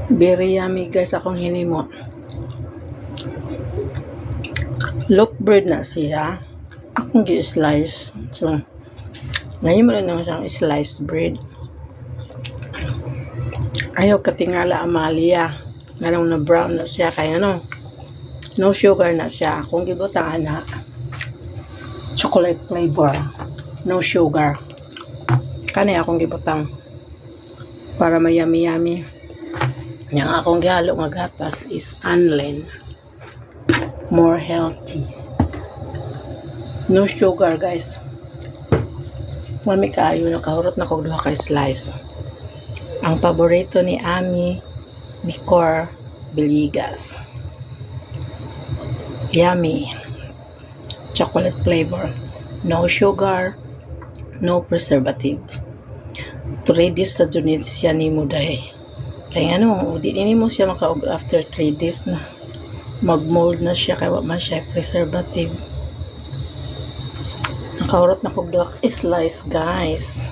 Very yummy guys akong hinimo. Loaf bread na siya. Akong gi-slice. So, ngayon mo lang siyang slice bread. Ayaw katingala Amalia. Ganong na brown na siya. Kaya no sugar na siya. Kung gibutangan na chocolate flavor. No sugar. Kani akong gibutang. Para mayami-yami. Yang akong gihalo nga gatas is Anlin. More healthy. No sugar guys. Mami kaayo nakahurot na kog duha ka slice. Ang paborito ni Ami Nicor Biligas. Yummy. Chocolate flavor. No sugar. No preservative. 3 days na dyan siya ni mo dahi. Kaya di mo siya makaog after 3 days na. Mag-mold na siya kaya man siya preservative. Nakahurot na kog duha ka slice guys.